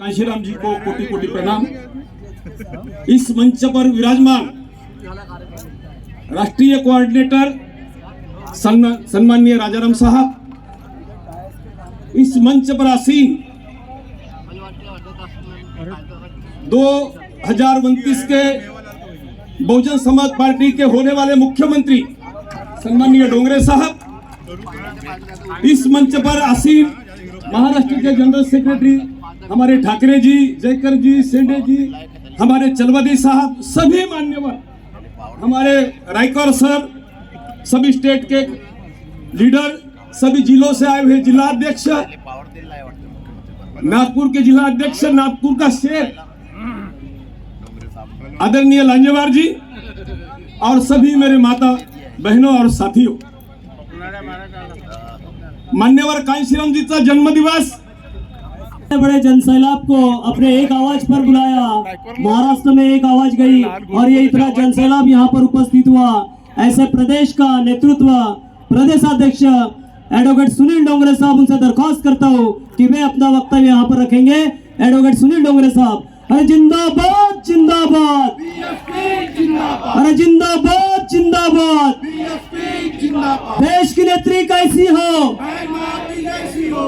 कांशीराम जी को कोटि कोटि प्रणाम। इस मंच पर विराजमान राष्ट्रीय कोऑर्डिनेटर सम्माननीय राजाराम साहब, इस मंच पर आसीन 2029 के बहुजन समाज पार्टी के होने वाले मुख्यमंत्री सम्माननीय डोंगरे साहब, इस मंच पर आसीन महाराष्ट्र के जनरल सेक्रेटरी हमारे ठाकरे जी, जयकर जी, सेंडे जी, हमारे चलवादी साहब, सभी मान्यवर, हमारे रायकर सर, सभी स्टेट के लीडर, सभी जिलों से आए हुए जिलाध्यक्ष, नागपुर के जिलाध्यक्ष, नागपुर का शेर आदरणीय लांजेवार जी, और सभी मेरे माता बहनों और साथियों, मान्यवर कांशीराम जी का जन्मदिवस, बड़े जनसैलाब को अपने एक आवाज पर बुलाया। महाराष्ट्र में एक आवाज गई और ये इतना जनसैलाब यहाँ पर उपस्थित हुआ। ऐसे प्रदेश का नेतृत्व प्रदेशाध्यक्ष एडवोकेट सुनील डोंगरे साहब, उनसे दरख्वास्त करता हूँ कि वे अपना वक्तव्य यहाँ पर रखेंगे। एडवोकेट सुनील डोंगरे साहब, अरे जिंदाबाद जिंदाबाद, अरे जिंदाबाद जिंदाबाद, देश की नेत्री कैसी हो,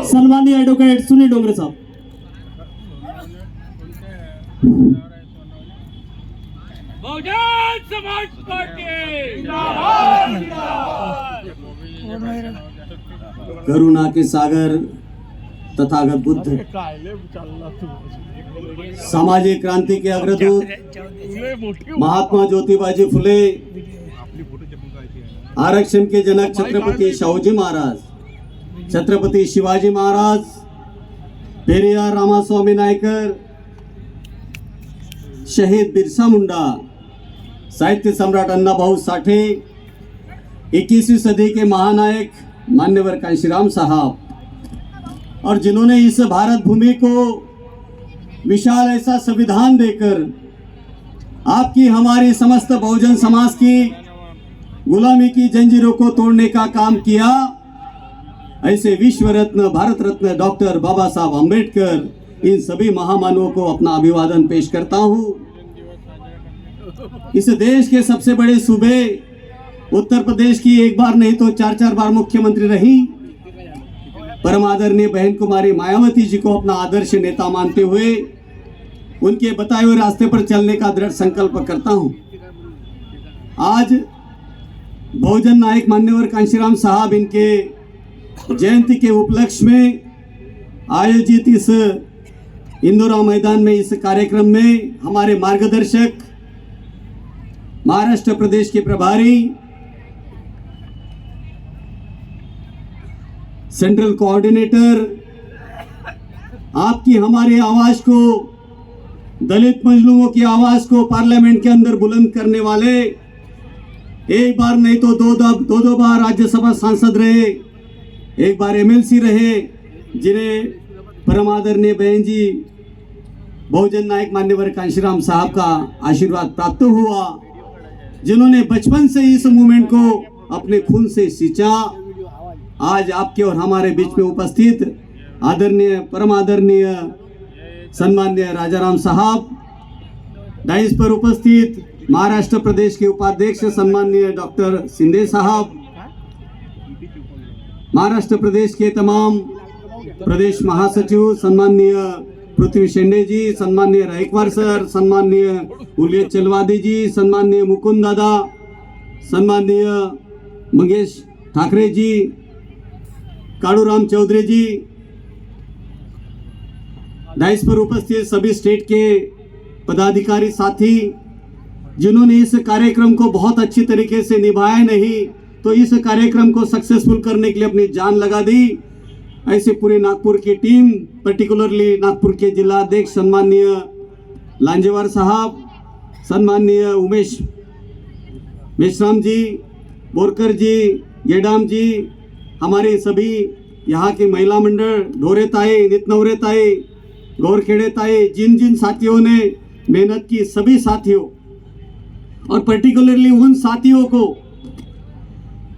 सम्मानीय एडवोकेट सुनील डोंगरे साहब। बहुजन समाज पार्टी करुणा के सागर तथागत बुद्ध, सामाजिक क्रांति के अग्रदूत महात्मा ज्योतिबाजी फुले, आरक्षण के जनक छत्रपति शाहूजी महाराज, छत्रपति शिवाजी महाराज, पेरियार रामास्वामी नायकर, शहीद बिरसा मुंडा, साहित्य सम्राट अन्ना भाऊ साठे, 21वीं सदी के महानायक मान्यवर कांशीराम साहब, और जिन्होंने इस भारत भूमि को विशाल ऐसा संविधान देकर आपकी हमारी समस्त बहुजन समाज की गुलामी की जंजीरों को तोड़ने का काम किया, ऐसे विश्व रत्न भारत रत्न डॉक्टर बाबा साहब अम्बेडकर, इन सभी महामानवों को अपना अभिवादन पेश करता हूं। इस देश के सबसे बड़े सूबे उत्तर प्रदेश की एक बार नहीं तो 4-4 बार मुख्यमंत्री रही परम आदरणीय बहन कुमारी मायावती जी को अपना आदर्श नेता मानते हुए उनके बताए हुए रास्ते पर चलने का दृढ़ संकल्प करता हूं। आज बहुजन नायक मान्यवर कांशीराम साहब, इनके जयंती के उपलक्ष्य में आयोजित इस इंदौरा मैदान में इस कार्यक्रम में हमारे मार्गदर्शक, महाराष्ट्र प्रदेश के प्रभारी, सेंट्रल कोऑर्डिनेटर, आपकी हमारी आवाज को, दलित मजलूमों की आवाज को पार्लियामेंट के अंदर बुलंद करने वाले, एक बार नहीं तो दो बार राज्यसभा सांसद रहे, एक बार एमएलसी रहे, जिन्हें परम आदरणीय बहन जी बहुजन नायक मान्यवर कांशीराम साहब का आशीर्वाद प्राप्त हुआ, जिन्होंने बचपन से इस मूवमेंट को अपने खून से सींचा। आज आपके और हमारे बीच में उपस्थित आदरणीय परम आदरणीय सम्माननीय राजाराम साहब, डाइस पर उपस्थित महाराष्ट्र प्रदेश के उपाध्यक्ष सम्माननीय डॉक्टर शिंदे साहब, महाराष्ट्र प्रदेश के तमाम प्रदेश महासचिव सम्माननीय पृथ्वी शेंडे जी, सम्माननीय रायकवार सर, सम्माननीय उल्लेख चलवादी जी, सम्माननीय मुकुंद दादा, सम्माननीय मंगेश ठाकरे जी, काड़ूराम चौधरी जी, डाइस पर उपस्थित सभी स्टेट के पदाधिकारी साथी, जिन्होंने इस कार्यक्रम को बहुत अच्छी तरीके से निभाया नहीं तो इस कार्यक्रम को सक्सेसफुल करने के लिए अपनी जान लगा दी, ऐसे पूरे नागपुर की टीम, पर्टिकुलरली नागपुर के जिला अध्यक्ष सम्माननीय लांजेवार साहब, सम्माननीय उमेश मेश्राम जी, बोरकर जी, गेडाम जी, हमारे सभी यहाँ के महिला मंडल, ढोरे ताई, नितनवरे ताई, गौरखेड़े ताई, जिन जिन साथियों ने मेहनत की, सभी साथियों, और पर्टिकुलरली उन साथियों को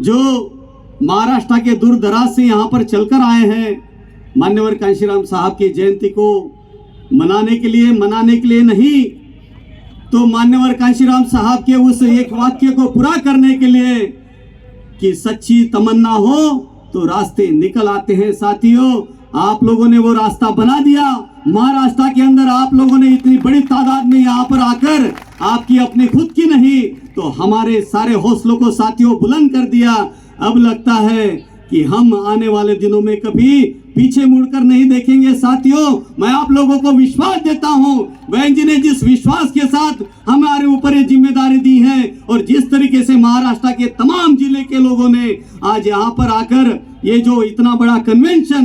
जो महाराष्ट्र के दूर दराज से यहाँ पर चलकर आए हैं, मान्यवर कांशीराम साहब की जयंती को मनाने के लिए नहीं, तो मान्यवर कांशीराम साहब के उस एक वाक्य को पूरा करने के लिए कि सच्ची तमन्ना हो तो रास्ते निकल आते हैं। साथियों, आप लोगों ने वो रास्ता बना दिया। महाराष्ट्र के अंदर आप लोगों ने इतनी बड़ी तादाद में यहाँ पर आकर आपकी अपनी खुद की नहीं तो हमारे सारे हौसलों को साथियों बुलंद कर दिया। अब लगता है कि हम आने वाले दिनों में कभी पीछे मुड़कर नहीं देखेंगे। साथियों, मैं आप लोगों को विश्वास देता हूं, बहन जी ने जिस विश्वास के साथ हमारे ऊपर ये जिम्मेदारी दी है और जिस तरीके से महाराष्ट्र के तमाम जिले के लोगों ने आज यहाँ पर आकर ये जो इतना बड़ा कन्वेंशन,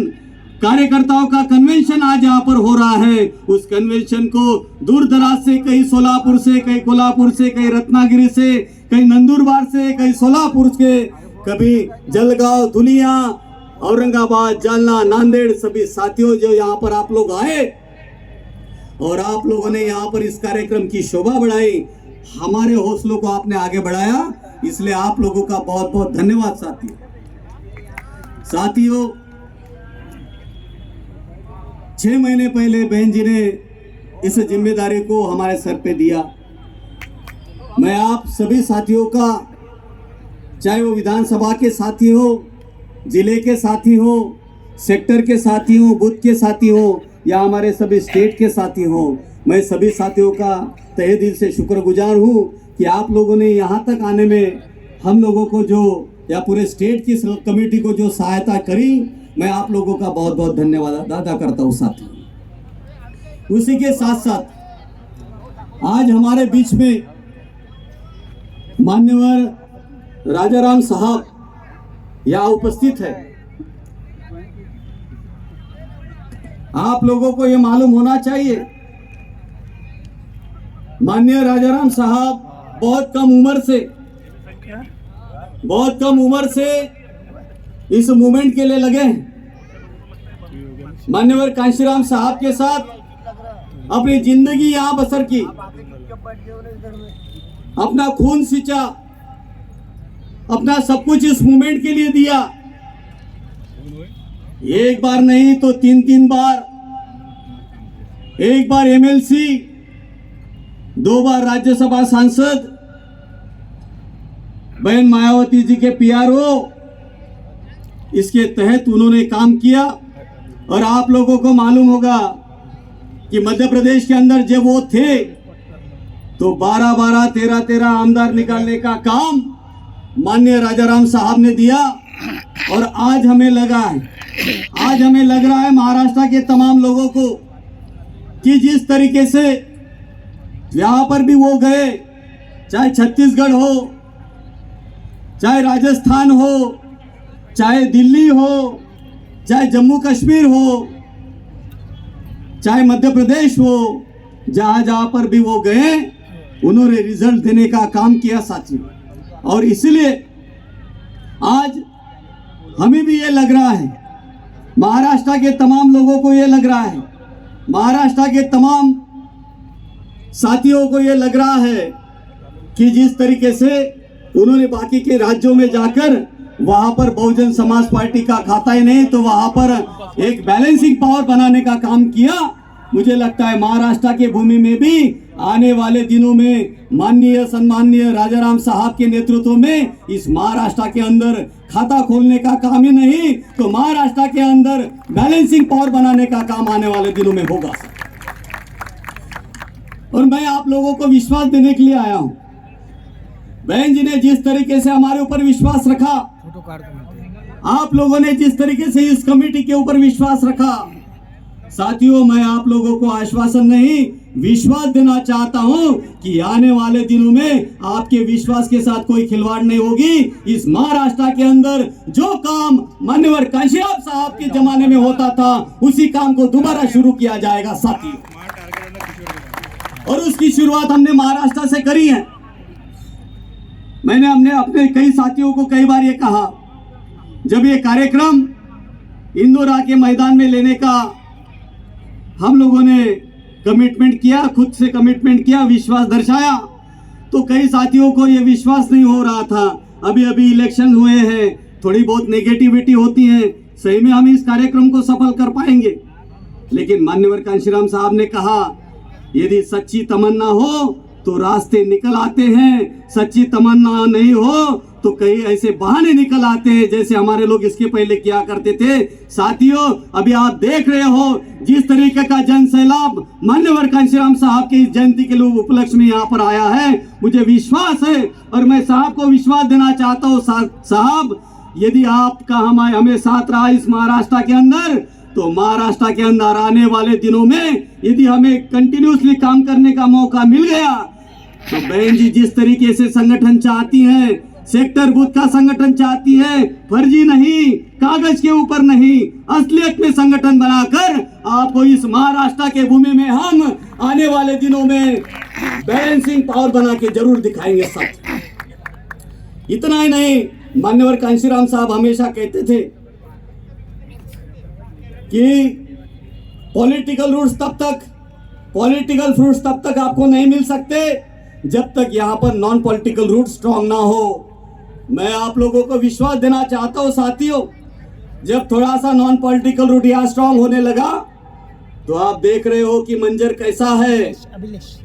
कार्यकर्ताओं का कन्वेंशन आज यहाँ पर हो रहा है, उस कन्वेंशन को दूर दराज से, कहीं सोलापुर से, कहीं कोल्हापुर से, कहीं रत्नागिरी से, कहीं नंदुरबार से, कहीं सोलापुर से, कभी जलगांव, धुलिया, औरंगाबाद, जालना, नांदेड़, सभी साथियों जो यहाँ पर आप लोग आए और आप लोगों ने यहाँ पर इस कार्यक्रम की शोभा बढ़ाई, हमारे हौसलों को आपने आगे बढ़ाया, इसलिए आप लोगों का बहुत बहुत धन्यवाद। साथियों, 6 महीने पहले बहन जी ने इस जिम्मेदारी को हमारे सर पे दिया। मैं आप सभी साथियों का, चाहे वो विधानसभा के साथी हो, जिले के साथी हो, सेक्टर के साथी हो, बूथ के साथी हो या हमारे सभी स्टेट के साथी हो, मैं सभी साथियों का तहे दिल से शुक्रगुजार हूँ कि आप लोगों ने यहाँ तक आने में हम लोगों को जो, या पूरे स्टेट की कमेटी को जो सहायता करी, मैं आप लोगों का बहुत बहुत धन्यवाद अदा करता हूँ। साथियों, उसी के साथ साथ आज हमारे बीच में मान्यवर राजाराम साहब यहाँ उपस्थित है। आप लोगों को ये मालूम होना चाहिए, माननीय राजाराम साहब बहुत कम उम्र से इस मूवमेंट के लिए लगे हैं। मान्यवर कांशीराम साहब के साथ अपनी जिंदगी यहाँ बसर की, अपना खून सींचा, अपना सब कुछ इस मूवमेंट के लिए दिया। एक बार नहीं तो 3 बार, एक बार एमएलसी, 2 बार राज्यसभा सांसद, बहन मायावती जी के पीआरओ, इसके तहत उन्होंने काम किया। और आप लोगों को मालूम होगा कि मध्य प्रदेश के अंदर जब वो थे तो 12-12, 13-13 आमदार निकालने का काम माननीय राजाराम साहब ने दिया। और आज हमें लग रहा है महाराष्ट्र के तमाम लोगों को कि जिस तरीके से यहाँ पर भी वो गए, चाहे छत्तीसगढ़ हो, चाहे राजस्थान हो, चाहे दिल्ली हो, चाहे जम्मू कश्मीर हो, चाहे मध्य प्रदेश हो, जहां पर भी वो गए उन्होंने रिजल्ट देने का काम किया साथियों। और इसलिए आज हमें भी ये लग रहा है, महाराष्ट्र के तमाम लोगों को ये लग रहा है, महाराष्ट्र के तमाम साथियों को ये लग रहा है कि जिस तरीके से उन्होंने बाकी के राज्यों में जाकर वहां पर बहुजन समाज पार्टी का खाता ही नहीं तो वहां पर एक बैलेंसिंग पावर बनाने का काम किया, मुझे लगता है महाराष्ट्र के भूमि में भी आने वाले दिनों में माननीय सम्माननीय राजाराम साहब के नेतृत्व में इस महाराष्ट्र के अंदर खाता खोलने का काम ही नहीं तो महाराष्ट्र के अंदर बैलेंसिंग पावर बनाने का काम आने वाले दिनों में होगा। और मैं आप लोगों को विश्वास देने के लिए आया हूं। बहन जी ने जिस तरीके से हमारे ऊपर विश्वास रखा, आप लोगों ने जिस तरीके से इस कमेटी के ऊपर विश्वास रखा, साथियों मैं आप लोगों को आश्वासन नहीं विश्वास देना चाहता हूं कि आने वाले दिनों में आपके विश्वास के साथ कोई खिलवाड़ नहीं होगी। इस महाराष्ट्र के अंदर जो काम मान्यवर कांशीराम साहब के जमाने में होता था उसी काम को दोबारा शुरू किया जाएगा साथियों। और उसकी शुरुआत हमने महाराष्ट्र से करी है। मैंने अपने कई साथियों को कई बार ये कहा, जब ये कार्यक्रम इंदौरा के मैदान में लेने का हम लोगों ने कमिटमेंट किया, खुद से कमिटमेंट किया, विश्वास दर्शाया, तो कई साथियों को ये विश्वास नहीं हो रहा था। अभी इलेक्शन हुए हैं, थोड़ी बहुत नेगेटिविटी होती है, सही में हम इस कार्यक्रम को सफल कर पाएंगे। लेकिन मान्यवर कांशीराम साहब ने कहा यदि सच्ची तमन्ना हो तो रास्ते निकल आते हैं, सच्ची तमन्ना नहीं हो तो कई ऐसे बहाने निकल आते हैं जैसे हमारे लोग इसके पहले किया करते थे। साथियों, अभी आप देख रहे हो जिस तरीके का जन सैलाब मान्यवर कांशीराम साहब की जयंती के लोग उपलक्ष्य में यहाँ पर आया है, मुझे विश्वास है और मैं साहब को विश्वास देना चाहता हूँ साहब, यदि आपका हमें साथ रहा इस महाराष्ट्र के अंदर, तो महाराष्ट्र के अंदर आने वाले दिनों में यदि हमें कंटिन्यूसली काम करने का मौका मिल गया तो बहन जी जिस तरीके से संगठन चाहती है, सेक्टर बूथ का संगठन चाहती है, फर्जी नहीं, कागज के ऊपर नहीं, असलियत में संगठन बनाकर आपको इस महाराष्ट्र के भूमि में हम आने वाले दिनों में बैलेंसिंग पावर बना के जरूर दिखाएंगे सब। इतना ही नहीं, मान्यवर कांशीराम साहब हमेशा कहते थे कि पॉलिटिकल रूट्स तब तक, पॉलिटिकल फ्रूट्स तब तक आपको नहीं मिल सकते जब तक यहाँ पर नॉन पॉलिटिकल रूट स्ट्रांग ना हो। मैं आप लोगों को विश्वास देना चाहता हूँ साथियों, जब थोड़ा सा नॉन पॉलिटिकल रूट यहाँ स्ट्रांग होने लगा तो आप देख रहे हो कि मंजर कैसा है।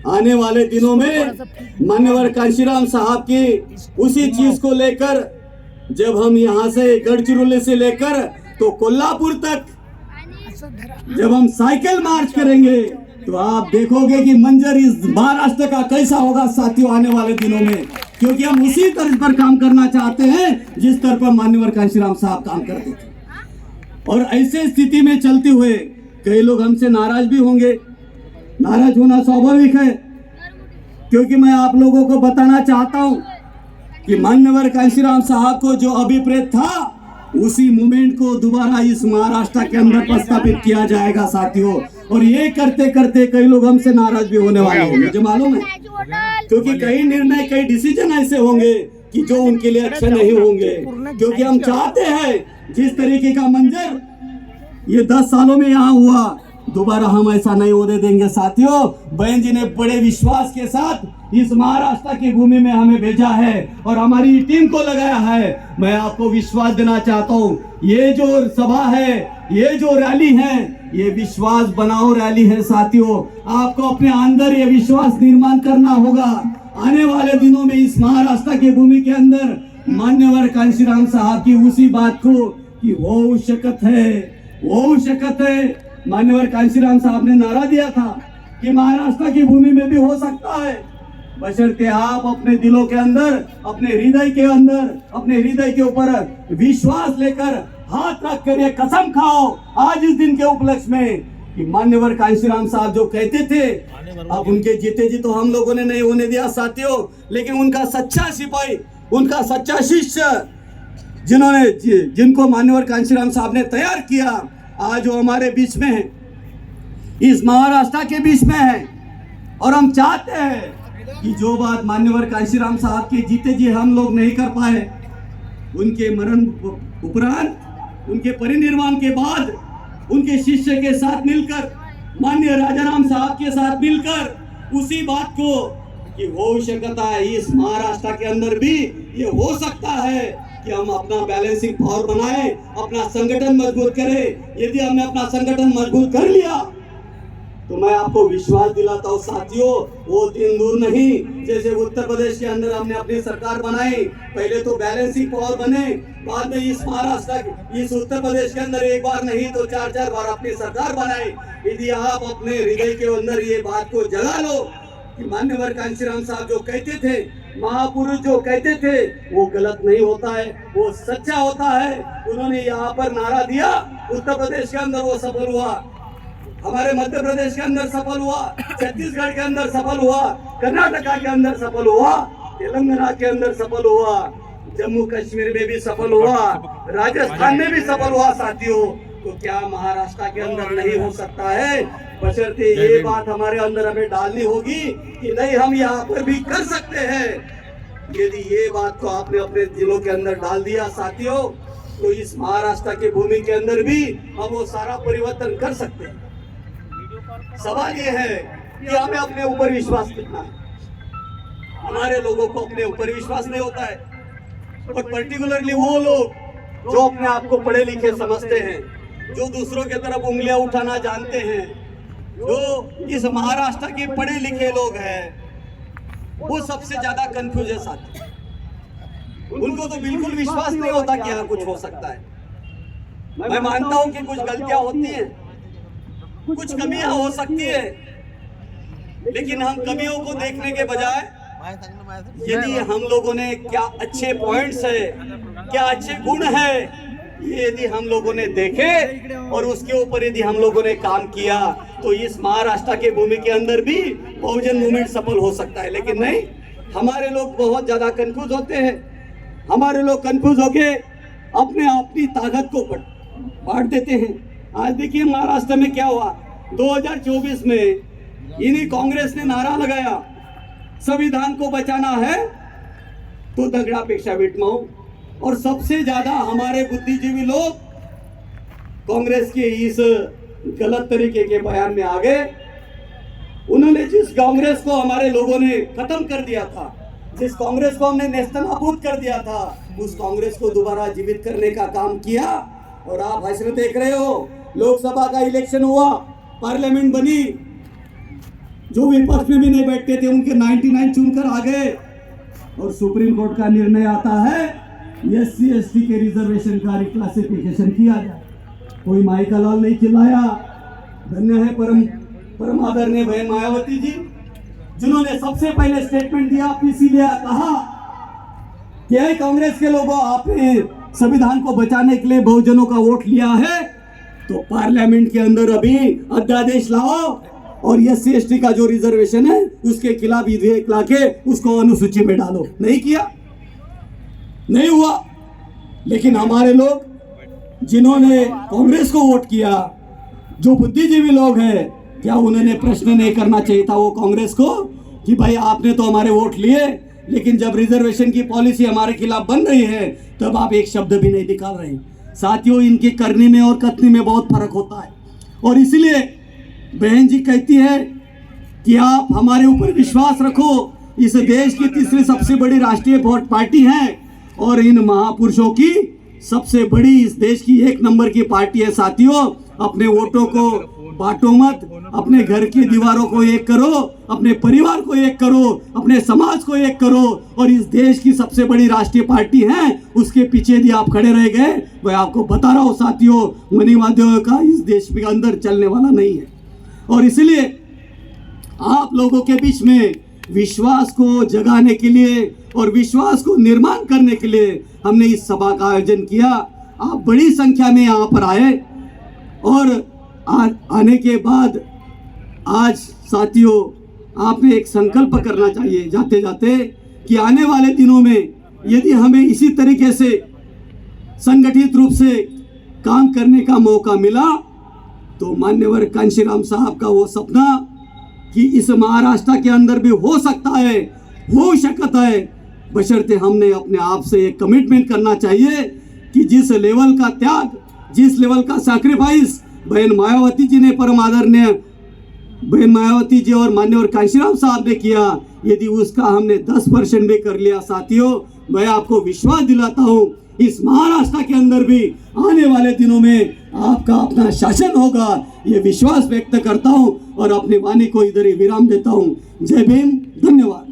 आने वाले दिनों में मान्यवर कांशीराम साहब की उसी चीज को लेकर जब हम यहाँ से गढ़चिरौली से लेकर तो कोल्हापुर तक जब हम साइकिल मार्च करेंगे तो आप देखोगे कि मंजर इस महाराष्ट्र का कैसा होगा साथियों आने वाले दिनों में, क्योंकि हम उसी तर्ज पर काम करना चाहते हैं जिस तरह पर मान्यवर कांशीराम साहब काम करते थे। और ऐसे स्थिति में चलते हुए कई लोग हमसे नाराज भी होंगे, नाराज होना स्वाभाविक है, क्योंकि मैं आप लोगों को बताना चाहता हूं कि मान्यवर कांशीराम साहब को जो अभिप्रेत था उसी मूवमेंट को दोबारा इस महाराष्ट्र के अंदर प्रस्तापित किया जाएगा साथियों। और ये करते करते कई लोग हमसे नाराज भी होने वाले हैं, मुझे मालूम है, क्योंकि कई निर्णय, कई डिसीजन ऐसे होंगे कि जो उनके लिए अच्छे नहीं होंगे, क्योंकि हम चाहते हैं जिस तरीके का मंजर ये 10 सालों में यहाँ हुआ दोबारा हम ऐसा नहीं होने देंगे साथियों। बहन जी ने बड़े विश्वास के साथ इस महाराष्ट्र की भूमि में हमें भेजा है और हमारी टीम को लगाया है। मैं आपको विश्वास देना चाहता हूँ, ये जो सभा है, ये जो रैली है, ये विश्वास बनाओ रैली है साथियों। आपको अपने अंदर ये विश्वास निर्माण करना होगा। आने वाले दिनों में इस महाराष्ट्र की भूमि के अंदर मान्यवर कांशीराम साहब की उसी बात को कि हो शकत है, हो शकत है। मान्यवर कांशीराम साहब ने नारा दिया था कि महाराष्ट्र की भूमि में भी हो सकता है, बशर्ते आप अपने दिलों के अंदर, अपने हृदय के अंदर, अपने हृदय के ऊपर विश्वास लेकर हाथ रख कर ये कसम खाओ आज इस दिन के उपलक्ष्य में कि मान्यवर कांशीराम साहब जो कहते थे, अब उनके जीते जी तो हम लोगों ने नहीं होने दिया साथियों, लेकिन उनका सच्चा सिपाही, उनका सच्चा शिष्य जिनको मान्यवर कांशीराम साहब ने तैयार किया, आज वो हमारे बीच में है, इस महाराष्ट्र के बीच में है। और हम चाहते हैं कि जो बात मान्यवर कांशीराम साहब के जीते जी हम लोग नहीं कर पाए, उनके मरण उपरांत, उनके परिनिर्वाण के बाद उनके शिष्य के साथ मिलकर, माननीय राजाराम साहब के साथ मिलकर उसी बात को कि हो सकता है इस महाराष्ट्र के अंदर भी ये हो सकता है कि हम अपना बैलेंसिंग पावर बनाए, अपना संगठन मजबूत करें। यदि हमने अपना संगठन मजबूत कर लिया तो मैं आपको विश्वास दिलाता हूँ साथियों, वो दिन दूर नहीं। जैसे उत्तर प्रदेश के अंदर हमने अपनी सरकार बनाई, पहले तो बैलेंसिंग पावर बने, बाद में इस महाराष्ट्र, इस उत्तर प्रदेश के अंदर एक बार नहीं तो 4-4 बार अपनी सरकार बनाई। यदि आप अपने हृदय के अंदर ये बात को जगा लो कि मान्यवर कांशीराम साहब जो कहते थे, महापुरुष जो कहते थे, वो गलत नहीं होता है, वो सच्चा होता है। उन्होंने यहाँ पर नारा दिया, उत्तर प्रदेश के अंदर वो सफल हुआ, हमारे मध्य प्रदेश के अंदर सफल हुआ, छत्तीसगढ़ के अंदर सफल हुआ, कर्नाटका के अंदर सफल हुआ, तेलंगाना के अंदर सफल हुआ, जम्मू कश्मीर में भी सफल हुआ, राजस्थान में भी सफल हुआ साथियों। तो क्या महाराष्ट्र के अंदर नहीं हो सकता है? बशर्ते ये बात हमारे अंदर हमें डालनी होगी कि नहीं, हम यहाँ पर भी कर सकते हैं। यदि ये बात को आपने अपने दिलों के अंदर डाल दिया साथियों, तो इस महाराष्ट्र की भूमि के अंदर भी हम वो सारा परिवर्तन कर सकते हैं। सवाल ये है कि हमें अपने ऊपर विश्वास कितना है। हमारे लोगों को अपने ऊपर विश्वास नहीं होता है, और पर्टिकुलरली वो लोग जो अपने आप को पढ़े लिखे समझते हैं, जो दूसरों की तरफ उंगलियां उठाना जानते हैं, जो इस महाराष्ट्र के पढ़े लिखे लोग हैं, वो सबसे ज्यादा कंफ्यूज है साथी। उनको तो बिल्कुल विश्वास नहीं होता कि यहाँ कुछ हो सकता है। मैं मानता हूँ कि कुछ गलतियां होती हैं, कुछ कमियां हो सकती है, लेकिन हम कमियों को देखने के बजाय यदि हम लोगों ने क्या अच्छे पॉइंट्स है, क्या अच्छे गुण है, ये यदि हम लोगों ने देखे और उसके ऊपर यदि हम लोगों ने काम किया तो इस महाराष्ट्र के भूमि के अंदर भी बहुजन मूवमेंट सफल हो सकता है। लेकिन नहीं, हमारे लोग बहुत ज्यादा कंफ्यूज होते हैं। हमारे लोग कंफ्यूज होके अपनी ताकत को बांट देते हैं। आज देखिए महाराष्ट्र में क्या हुआ। 2024 में इन्हीं कांग्रेस ने नारा लगाया, संविधान को बचाना है तो दगडापेक्षा विटमाऊ। और सबसे ज्यादा हमारे बुद्धिजीवी लोग कांग्रेस के इस गलत तरीके के बयान में आ गए। उन्होंने जिस कांग्रेस को हमारे लोगों ने खत्म कर दिया था, जिस कांग्रेस को हमने नेस्तनाबूद कर दिया था, उस कांग्रेस को दोबारा जीवित करने का काम किया। और आप हसरत देख रहे हो, लोकसभा का इलेक्शन हुआ, पार्लियामेंट बनी, जो विपक्ष में भी नहीं बैठते थे उनके 99 चुनकर आ गए। और सुप्रीम कोर्ट का निर्णय आता है SC ST के रिजर्वेशन का रिक्लासिफिकेशन किया जाए। कोई माई का लाल नहीं चिल्लाया। धन्य है परम आदरणीय बहन मायावती जी, जिन्होंने सबसे पहले स्टेटमेंट दिया, इसीलिए कहा कि कांग्रेस के लोगों, आपने संविधान को बचाने के लिए बहुजनों का वोट लिया है तो पार्लियामेंट के अंदर अभी अध्यादेश लाओ और SC ST का जो रिजर्वेशन है उसके खिलाफ विधेयक लाके उसको अनुसूची में डालो। नहीं किया, नहीं हुआ। लेकिन हमारे लोग जिन्होंने कांग्रेस को वोट किया, जो बुद्धिजीवी लोग हैं, क्या उन्होंने प्रश्न नहीं करना चाहिए था वो कांग्रेस को कि भाई आपने तो हमारे वोट लिए, लेकिन जब रिजर्वेशन की पॉलिसी हमारे खिलाफ बन रही है तब आप एक शब्द भी नहीं निकाल रहे। साथियों, इनकी करनी में और कथनी में बहुत फर्क होता है। और इसलिए बहन जी कहती है कि आप हमारे ऊपर विश्वास रखो। इस देश की तीसरी सबसे बड़ी राष्ट्रीय पार्टी है और इन महापुरुषों की सबसे बड़ी इस देश की 1 नंबर की पार्टी है। साथियों, अपने वोटों को बांटो मत, अपने घर की दीवारों को एक करो, अपने परिवार को एक करो, अपने समाज को एक करो। और इस देश की सबसे बड़ी राष्ट्रीय पार्टी है, उसके पीछे यदि आप खड़े रह गए, मैं आपको बता रहा हूँ साथियों, मनीवादियों का इस देश के अंदर चलने वाला नहीं है। और इसलिए आप लोगों के बीच में विश्वास को जगाने के लिए और विश्वास को निर्माण करने के लिए हमने इस सभा का आयोजन किया। आप बड़ी संख्या में यहाँ पर आए और आने के बाद आज साथियों, आपने एक संकल्प करना चाहिए जाते जाते कि आने वाले दिनों में यदि हमें इसी तरीके से संगठित रूप से काम करने का मौका मिला तो मान्यवर कांशीराम साहब का वो सपना कि इस महाराष्ट्र के अंदर भी हो सकता है, हो सकता है, बशर्ते हमने अपने आप से एक कमिटमेंट करना चाहिए कि जिस लेवल का त्याग, जिस लेवल का सैक्रिफाइस बहन मायावती जी ने, परम आदरणीय बहन मायावती जी और मान्यवर कांशीराम साहब ने किया, यदि उसका हमने 10% भी कर लिया साथियों, मैं आपको विश्वास दिलाता हूँ इस महाराष्ट्र के अंदर भी आने वाले दिनों में आपका अपना शासन होगा। ये विश्वास व्यक्त करता हूँ और अपनी वाणी को इधर ही विराम देता हूँ। जय भीम, धन्यवाद।